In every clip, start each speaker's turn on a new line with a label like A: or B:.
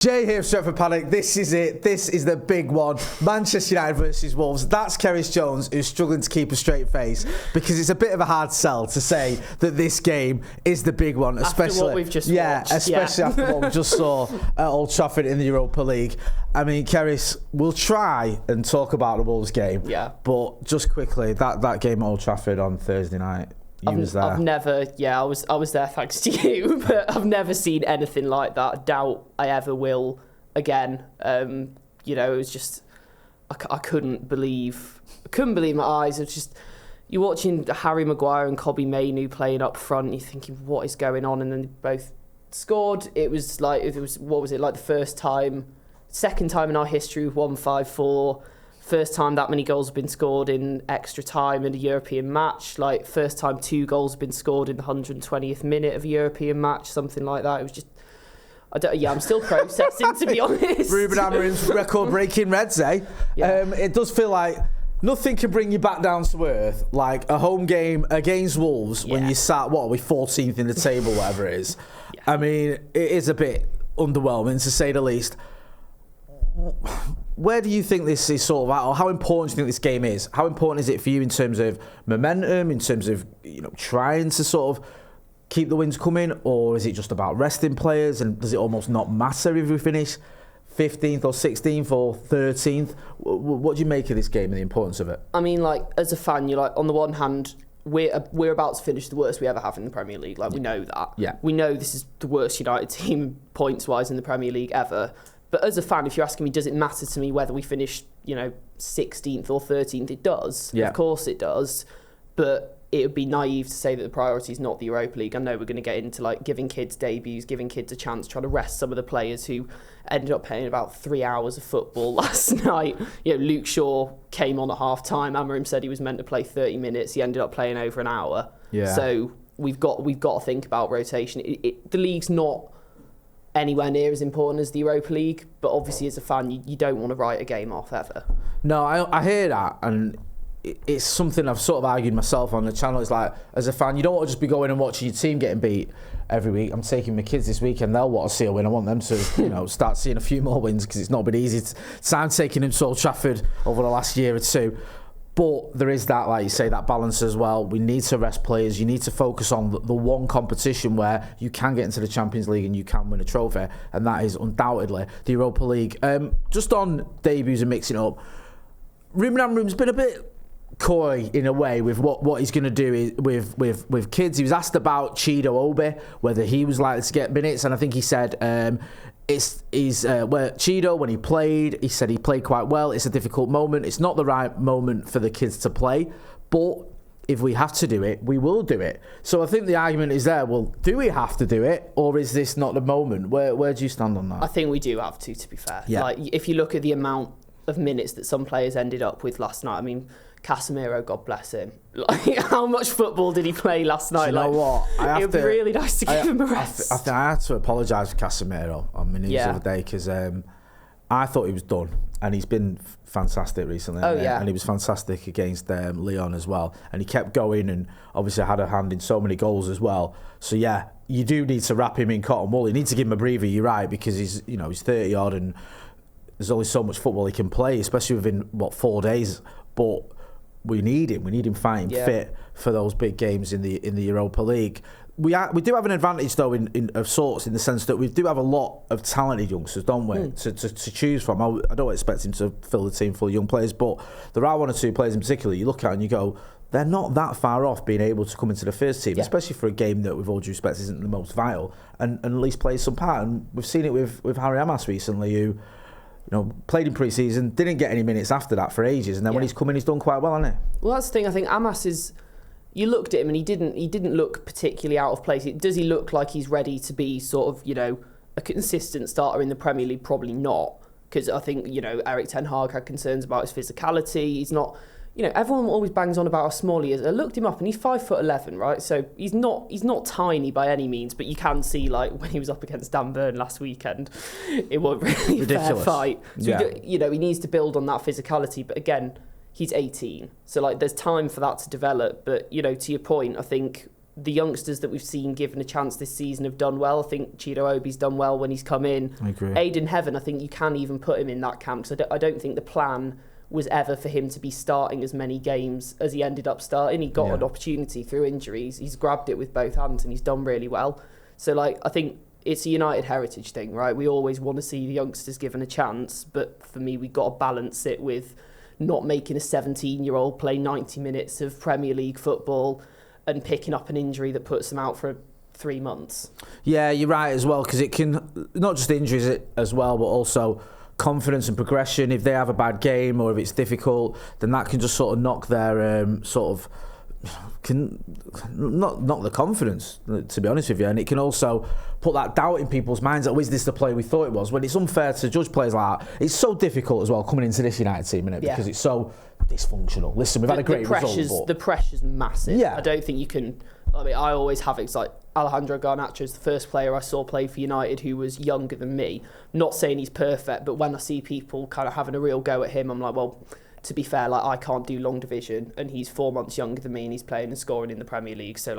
A: Jay here, Stretford, Paddock. This is it. This is the big one. Manchester United versus Wolves. That's Cerys Jones, who's struggling to keep a straight face because it's a bit of a hard sell to say that this game is the big one, especially
B: after what we've just watched.
A: Especially after what we just saw at Old Trafford in the Europa League. I mean, Cerys, we'll try and talk about the Wolves game.
B: Yeah.
A: But just quickly, that game at Old Trafford on Thursday night. I was there.
B: I was there thanks to you, but I've never seen anything like that. I doubt I ever will again. It was just, I couldn't believe my eyes. It was just, you're watching Harry Maguire and Kobbie Mainoo playing up front, you're thinking, what is going on? And then they both scored. What was it, like the second time in our history we've won 5-4. First time that many goals have been scored in extra time in a European match. Like, first time 2 goals have been scored in the 120th minute of a European match, something like that. It was just, I'm still processing, to be honest.
A: Ruben Amorim's record-breaking Reds, eh?
B: Yeah.
A: It does feel like nothing can bring you back down to earth like a home game against Wolves when you sat, 14th in the table, whatever it is. Yeah. I mean, it is a bit underwhelming, to say the least. Where do you think this is sort of at, or how important do you think this game is? How important is it for you in terms of momentum, in terms of trying to sort of keep the wins coming, or is it just about resting players, and does it almost not matter if we finish 15th or 16th or 13th? What do you make of this game and the importance of it?
B: I mean, like, as a fan, you're like, on the one hand, we're about to finish the worst we ever have in the Premier League. Like, we know that. Yeah. We know this is the worst United team points-wise in the Premier League ever. But as a fan, if you're asking me, does it matter to me whether we finish, 16th or 13th? It does. Yeah. Of course it does. But it would be naive to say that the priority is not the Europa League. I know we're going to get into giving kids debuts, giving kids a chance, trying to rest some of the players who ended up playing about 3 hours of football last night. Luke Shaw came on at half-time. Amorim said he was meant to play 30 minutes. He ended up playing over an hour. Yeah. So we've got to think about rotation. The league's not anywhere near as important as the Europa League, but obviously as a fan you don't want to write a game off ever.
A: No, I hear that, and it's something I've sort of argued myself on the channel. It's like, as a fan, you don't want to just be going and watching your team getting beat every week. I'm taking my kids this weekend, they'll want to see a win. I want them to start seeing a few more wins, because it's not been easy. I'm taking them to Old Trafford over the last year or two. But there is that, like you say, that balance as well. We need to rest players. You need to focus on the one competition where you can get into the Champions League and you can win a trophy, and that is undoubtedly the Europa League. Just on debuts and mixing up, Ruben Amorim's been a bit coy in a way with what he's going to do with kids. He was asked about Chido Obi, whether he was likely to get minutes, and I think he said Chido, when he played, he said he played quite well. It's a difficult moment. It's not the right moment for the kids to play, but if we have to do it, we will do it. So I think the argument is there, well, do we have to do it, or is this not the moment? Where do you stand on that?
B: I think we do have to be fair.
A: Yeah.
B: Like, if you look at the amount of minutes that some players ended up with last night, I mean, Casemiro, God bless him. Like, how much football did he play last night?
A: Do you know what?
B: It would be really nice to give him a rest.
A: I think I had to apologise for Casemiro on my news the other day, because I thought he was done, and he's been fantastic recently. And he was fantastic against Lyon as well, and he kept going, and obviously had a hand in so many goals as well. So yeah, you do need to wrap him in cotton wool. You need to give him a breather, you're right, because he's 30 odd, and there's only so much football he can play, especially within 4 days. But we need him fighting fit for those big games in the Europa League. We do have an advantage though of sorts, in the sense that we do have a lot of talented youngsters, don't we, to choose from. I don't expect him to fill the team full of young players, but there are 1 or 2 players in particular you look at and you go, they're not that far off being able to come into the first team, especially for a game that, with all due respect, isn't the most vital, and at least play some part. And we've seen it with Harry Amas recently, who played in pre-season, didn't get any minutes after that for ages, and then when he's come in, he's done quite well, hasn't he?
B: Well, that's the thing. I think Amas is. You looked at him and he didn't look particularly out of place. Does he look like he's ready to be sort of a consistent starter in the Premier League? Probably not, because I think Erik ten Hag had concerns about his physicality. He's not. Everyone always bangs on about how small he is. I looked him up and he's 5'11", right? So he's not tiny by any means, but you can see, like, when he was up against Dan Burn last weekend, it wasn't really a fair fight. So he needs to build on that physicality. But again, he's 18, so there's time for that to develop. But to your point, I think the youngsters that we've seen given a chance this season have done well. I think Chido Obi's done well when he's come in.
A: I agree.
B: Aidan Heaven, I think you can even put him in that camp, because I don't think the plan was ever for him to be starting as many games as he ended up starting. He got an opportunity through injuries. He's grabbed it with both hands and he's done really well. So, I think it's a United heritage thing, right? We always want to see the youngsters given a chance, but for me, we've got to balance it with not making a 17-year-old play 90 minutes of Premier League football and picking up an injury that puts them out for 3 months.
A: Yeah, you're right as well, because it can, not just injuries as well, but also confidence and progression. If they have a bad game or if it's difficult, then that can just sort of knock their can knock the confidence, to be honest with you. And it can also put that doubt in people's minds that, is this the player we thought it was? When it's unfair to judge players like that. It's so difficult as well coming into this United team, isn't it? Because it's so dysfunctional. Listen, we've had a great result.
B: The pressure's massive. Yeah. I don't think you can... I always have it. It's like Alejandro Garnacho is the first player I saw play for United who was younger than me. Not saying he's perfect, but when I see people kind of having a real go at him, I'm like, well... To be fair, I can't do long division, and he's 4 months younger than me, and he's playing and scoring in the Premier League. So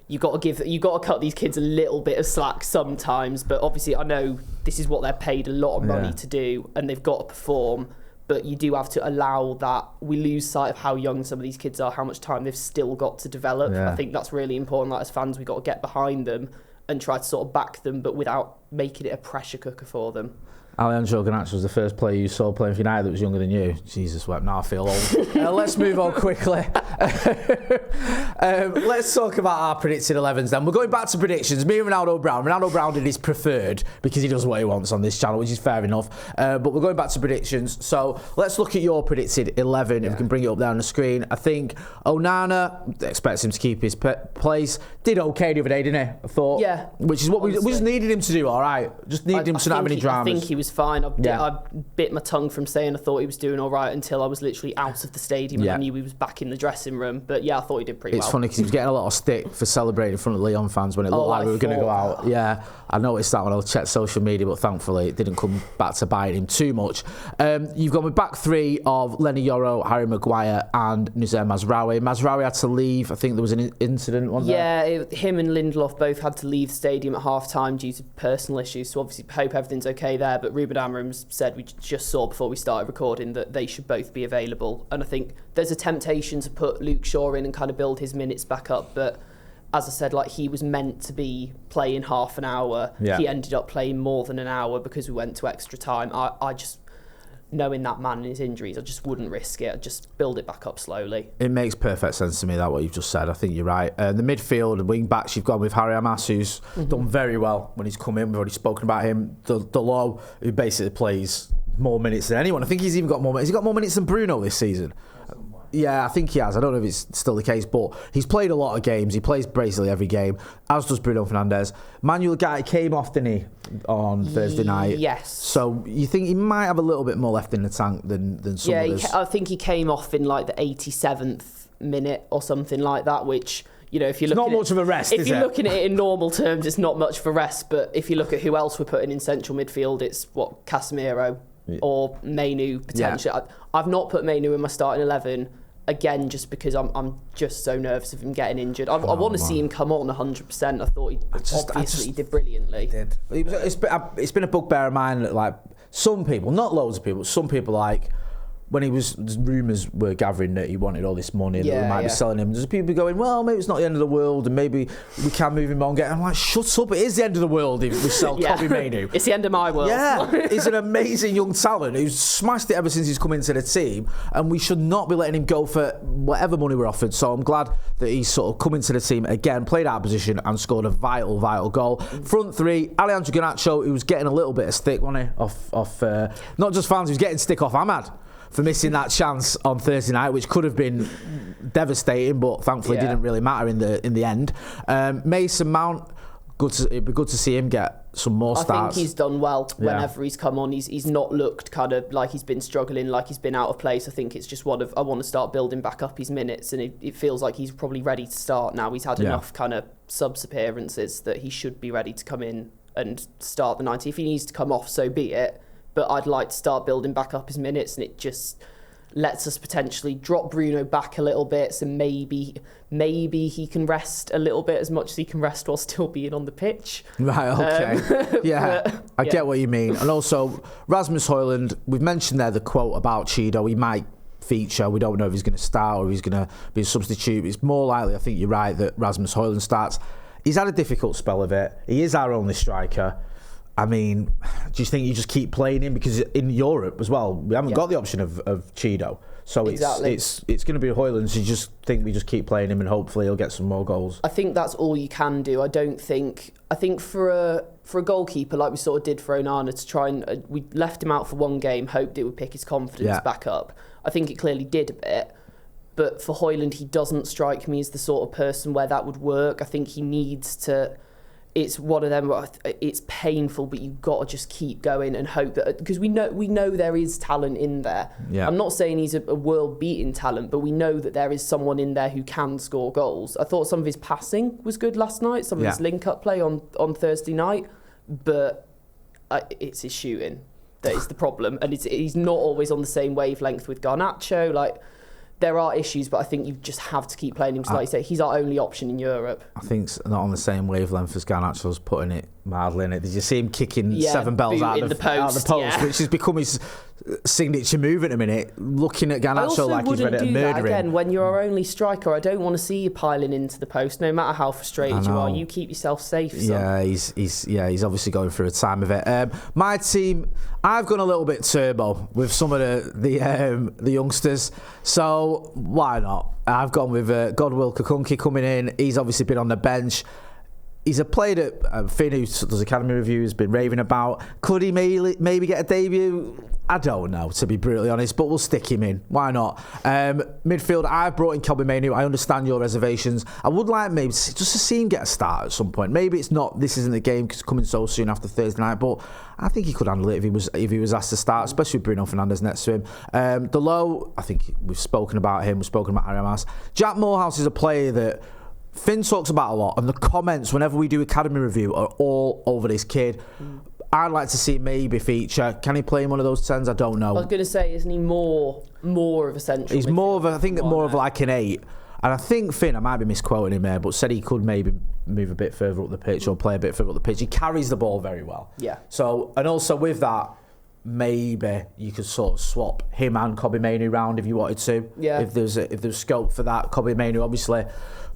B: you got to cut these kids a little bit of slack sometimes. But obviously, I know this is what they're paid a lot of money to do, and they've got to perform. But you do have to allow that. We lose sight of how young some of these kids are, how much time they've still got to develop. I think that's really important. As fans, we've got to get behind them and try to sort of back them, but without making it a pressure cooker for them.
A: Alejandro Garnacho was the first player you saw playing for United that was younger than you. Jesus, now I feel old. Let's move on quickly. Let's talk about our predicted 11s then. We're going back to predictions. Me and Ronaldo Brown. Ronaldo Brown did his preferred because he does what he wants on this channel, which is fair enough. But we're going back to predictions. So let's look at your predicted 11. If we can bring it up there on the screen. I think Onana, expects him to keep his place. Did okay the other day, didn't he? I thought. Yeah. Which is what we just needed him to do, all right. Just needed him to not have any dramas.
B: I think he was fine. I bit my tongue from saying I thought he was doing all right until I was literally out of the stadium and I knew he was back in the dressing room. But I thought he did pretty well.
A: It's funny because he was getting a lot of stick for celebrating in front of Lyon fans when it looked like we were going to go out. Yeah, I noticed that when I checked social media, but thankfully it didn't come back to bite him too much. You've gone with back three of Lenny Yoro, Harry Maguire and Nusayr Mazraoui. Mazraoui had to leave. I think there was an incident, wasn't there?
B: Him and Lindelof both had to leave the stadium at half-time due to personal issues, so obviously hope everything's okay there. But Ruben Amorim said, we just saw before we started recording, that they should both be available. And I think there's a temptation to put Luke Shaw in and kind of build his minutes back up, but as I said, he was meant to be playing half an hour. He ended up playing more than an hour because we went to extra time. I just, knowing that man and his injuries, I just wouldn't risk it. I'd just build it back up slowly.
A: It makes perfect sense to me, that what you've just said. I think you're right. The midfield and wing backs, you've gone with Harry Hamas, who's done very well when he's come in. We've already spoken about him. Dalot, who basically plays more minutes than anyone. I think he's even got more minutes. He's got more minutes than Bruno this season. Yeah, I think he has. I don't know if it's still the case, but he's played a lot of games. He plays basically every game, as does Bruno Fernandes. Manuel Guy came off, didn't he, on Thursday night?
B: Yes.
A: So you think he might have a little bit more left in the tank than some others?
B: I think he came off in the 87th minute or something like that, which... if you're looking
A: not much of a rest,
B: if you're looking at it in normal terms, it's not much of a rest. But if you look at who else we're putting in central midfield, it's Casemiro or Mainu potentially. I've not put Mainu in my starting 11 again, just because I'm just so nervous of him getting injured. I want to see him come on 100%. I thought he did brilliantly.
A: He did. It's been a bugbear of mine that some people, not loads of people, some people when rumours were gathering that he wanted all this money and that we might be selling him, there's people going, well, maybe it's not the end of the world and maybe we can move him on. I'm like, shut up, it is the end of the world if we sell Kobbie Mainoo.
B: It's the end of my world.
A: Yeah, he's an amazing young talent who's smashed it ever since he's come into the team, and we should not be letting him go for whatever money we're offered. So I'm glad that he's sort of come into the team again, played out of position and scored a vital goal. Front three, Alejandro Garnacho, who was getting a little bit of stick, wasn't he, off not just fans, he was getting stick off Ahmad for missing that chance on Thursday night, which could have been devastating, but thankfully didn't really matter in the end. Mason Mount, it'd be good to see him get some more starts.
B: I think he's done well whenever he's come on. He's not looked kind of like he's been struggling, like he's been out of place. I think it's just I want to start building back up his minutes, and it feels like he's probably ready to start now. He's had enough kind of subs appearances that he should be ready to come in and start the 90. If he needs to come off, so be it. But I'd like to start building back up his minutes, and it just... lets us potentially drop Bruno back a little bit, so maybe he can rest a little bit, as much as he can rest while still being on the pitch.
A: Right, okay. I get what you mean. And also, Rasmus Højlund, we've mentioned there the quote about Cheeto. He might feature. We don't know if he's going to start or if he's going to be a substitute. It's more likely, I think you're right, that Rasmus Højlund starts. He's had a difficult spell of it. He is our only striker. I mean, do you think you just keep playing him? Because in Europe as well, we haven't got the option of Cheeto. So it's going to be Højlund, so you just think we just keep playing him and hopefully he'll get some more goals.
B: I think that's all you can do. I think for a goalkeeper, like we sort of did for Onana, to try and we left him out for one game, hoped it would pick his confidence back up. I think it clearly did a bit. But for Højlund, he doesn't strike me as the sort of person where that would work. I think he needs to... It's one of them. It's painful, but you've got to just keep going and hope that, because we know there is talent in there. Yeah. I'm not saying he's a world-beating talent, but we know that there is someone in there who can score goals. I thought some of his passing was good last night, some of his link-up play on Thursday night, but it's his shooting that is the problem, and he's not always on the same wavelength with Garnacho. Like, there are issues, but I think you just have to keep playing him. Because like you say, he's our only option in Europe.
A: I think it's not on the same wavelength as Garnacho's, putting it mildly in it. Did you see him kicking 7 bells out of the post, which has become his signature move at a minute, looking at Garnacho like he's ready to murder him.
B: Again, when you're our only striker, I don't want to see you piling into the post, no matter how frustrated you are. You keep yourself safe. Son.
A: Yeah, he's obviously going through a time of it. My team, I've gone a little bit turbo with some of the youngsters, so why not? I've gone with Godwill Kakunki coming in. He's obviously been on the bench. He's a player that Finn, who does Academy reviews, has been raving about. Could he maybe get a debut? I don't know, to be brutally honest, but we'll stick him in. Why not? Midfield, I've brought in Kobbie Mainoo. I understand your reservations. I would like maybe just to see him get a start at some point. Maybe this isn't the game because it's coming so soon after Thursday night, but I think he could handle it if he was asked to start, especially with Bruno Fernandes next to him. Delo, I think we've spoken about him. We've spoken about Harry Mas. Jack Morehouse is a player that Finn talks about a lot, and the comments whenever we do Academy review are all over this kid. I'd like to see him maybe feature. Can he play in one of those 10s? I don't know.
B: I was going to say, isn't he more of a central?
A: He's more of like an 8. And I think Finn, I might be misquoting him there, but said he could maybe move a bit further up the pitch or play a bit further up the pitch. He carries the ball very well.
B: Yeah.
A: So, and also with that, maybe you could sort of swap him and Kobbie Mainoo round if you wanted to.
B: Yeah.
A: If there's scope for that. Kobbie Mainoo obviously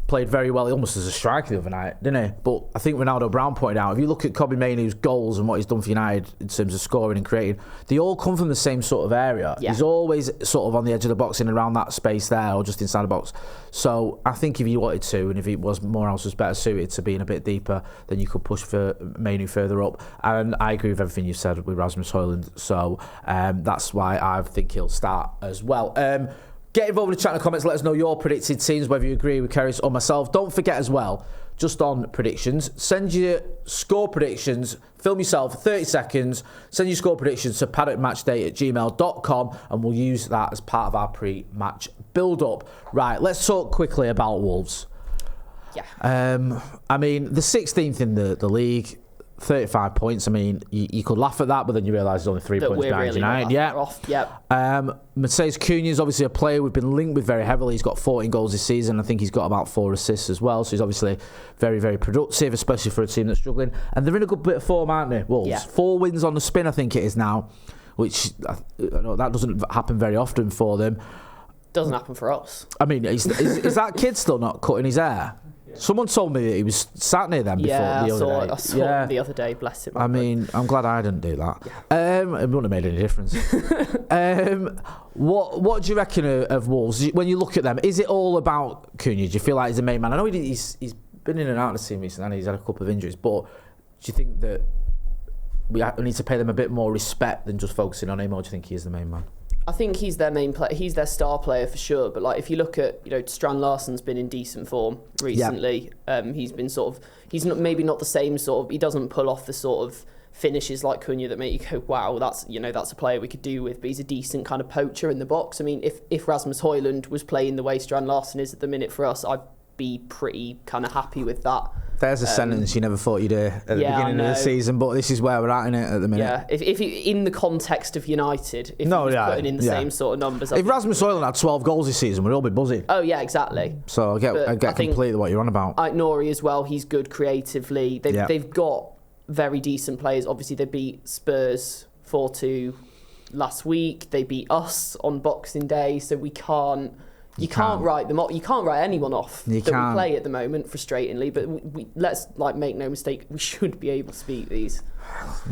A: played very well, almost as a striker the other night, didn't he? But I think Ronaldo Brown pointed out, if you look at Kobbie Mainoo's goals and what he's done for United in terms of scoring and creating, they all come from the same sort of area. Yeah. He's always sort of on the edge of the box and around that space there, or just inside the box. So I think if you wanted to, and if it was Morehouse was better suited to being a bit deeper, then you could push for Mainoo further up. And I agree with everything you said with Rasmus Højlund. So that's why I think he'll start as well. Get involved in the chat in the comments. Let us know your predicted teams, whether you agree with Cerys or myself. Don't forget as well, just on predictions, send your score predictions, film yourself 30 seconds, send your score predictions to paddockmatchday@gmail.com, and we'll use that as part of our pre-match build-up. Right, let's talk quickly about Wolves.
B: Yeah.
A: I mean, the 16th in the league, 35 points. I mean, you could laugh at that, but then you realise there's only 3 points behind United. Matheus Cunha is obviously a player we've been linked with very heavily. He's got 14 goals this season. I think he's got about 4 assists as well. So he's obviously very, very productive, especially for a team that's struggling. And they're in a good bit of form, aren't they, Wolves? Yeah. 4 wins on the spin, I think it is now, which that doesn't happen very often for them.
B: Doesn't happen for us.
A: I mean, is that kid still not cutting his hair? Someone told me that he was sat near them before the other day.
B: I saw him the other day, bless him.
A: I mean, I'm glad I didn't do that. Yeah. It wouldn't have made any difference. What do you reckon of Wolves? When you look at them, is it all about Cunha? Do you feel like he's the main man? I know he's been in and out of the team recently and he's had a couple of injuries, but do you think that we need to pay them a bit more respect than just focusing on him, or do you think he is the main man?
B: I think he's their main player. He's their star player for sure. But like, if you look at, Strand Larsen's been in decent form recently. Yeah. He's been he's maybe not the same sort of. He doesn't pull off the sort of finishes like Cunha that make you go, wow, that's a player we could do with. But he's a decent kind of poacher in the box. I mean, if Rasmus Højlund was playing the way Strand Larsen is at the minute for us, I be pretty kind of happy with that.
A: There's a sentence you never thought you'd hear at the beginning of the season, but this is where we're at in it at the minute.
B: Yeah, if in the context of United, if he was putting in the same sort of numbers.
A: If Rasmus Højlund had 12 goals this season, we'd all be buzzing.
B: Oh, yeah, exactly.
A: So I get completely what you're on about.
B: Nori as well, he's good creatively. They've got very decent players. Obviously, they beat Spurs 4-2 last week. They beat us on Boxing Day, so we can't... You can't write them off. You can't write anyone off we play at the moment, frustratingly. But let's make no mistake, we should be able to beat these.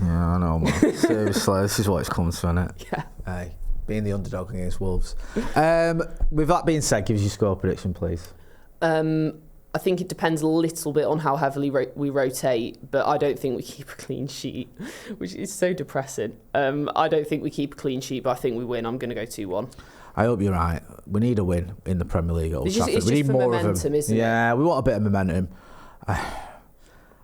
A: Yeah, I know, man. Seriously, this is what it's come to, isn't it?
B: Yeah.
A: Hey, being the underdog against Wolves. With that being said, give us your score prediction, please.
B: I think it depends a little bit on how heavily we rotate, but I don't think we keep a clean sheet, which is so depressing. I don't think we keep a clean sheet, but I think we win. I'm going to go 2-1.
A: I hope you're right. We need a win in the Premier League at Old Trafford.
B: We need more of them. Isn't it?
A: Yeah, we want a bit of momentum.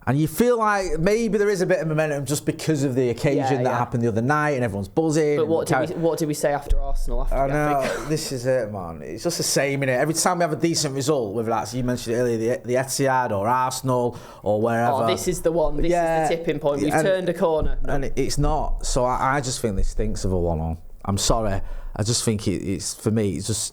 A: And you feel like maybe there is a bit of momentum just because of the occasion that happened the other night and everyone's buzzing.
B: But what did we say after Arsenal?
A: I know, this is it, man. It's just the same, innit? Every time we have a decent result, whether that's, you mentioned earlier, the Etihad or Arsenal or wherever.
B: Oh, this is the one. This is the tipping point. We've turned a corner.
A: And it's not. So I just think this stinks of a 1-1. I'm sorry. I just think it's for me. It's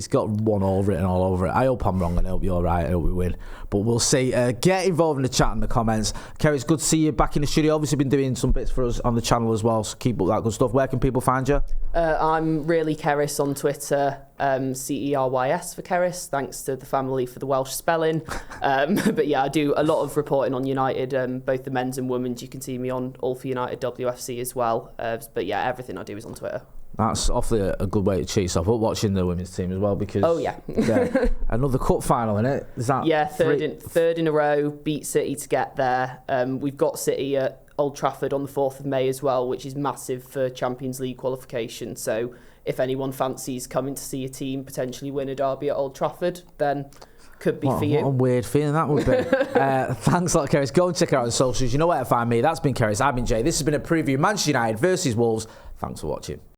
A: got 1-0 written all over it. I hope I'm wrong and I hope you're right. I hope we win, but we'll see. Get involved in the chat and the comments. Kerry, it's good to see you back in the studio. Obviously, been doing some bits for us on the channel as well. So keep up that good stuff. Where can people find you?
B: I'm really Cerys on Twitter. CERYS for Cerys. Thanks to the family for the Welsh spelling. But yeah, I do a lot of reporting on United, both the men's and women's. You can see me on All for United WFC as well. But yeah, everything I do is on Twitter.
A: That's awfully a good way to cheat yourself up watching the women's team as well, because another cup final, isn't it? Is that
B: third in a row, beat City to get there. We've got City at Old Trafford on the 4th of May as well, which is massive for Champions League qualification. So if anyone fancies coming to see a team potentially win a derby at Old Trafford, then could be for you.
A: What a weird feeling that would be. Thanks a lot, Cerys. Go and check her out on socials. You know where to find me. That's been Cerys. I've been Jay. This has been a preview. Manchester United versus Wolves. Thanks for watching.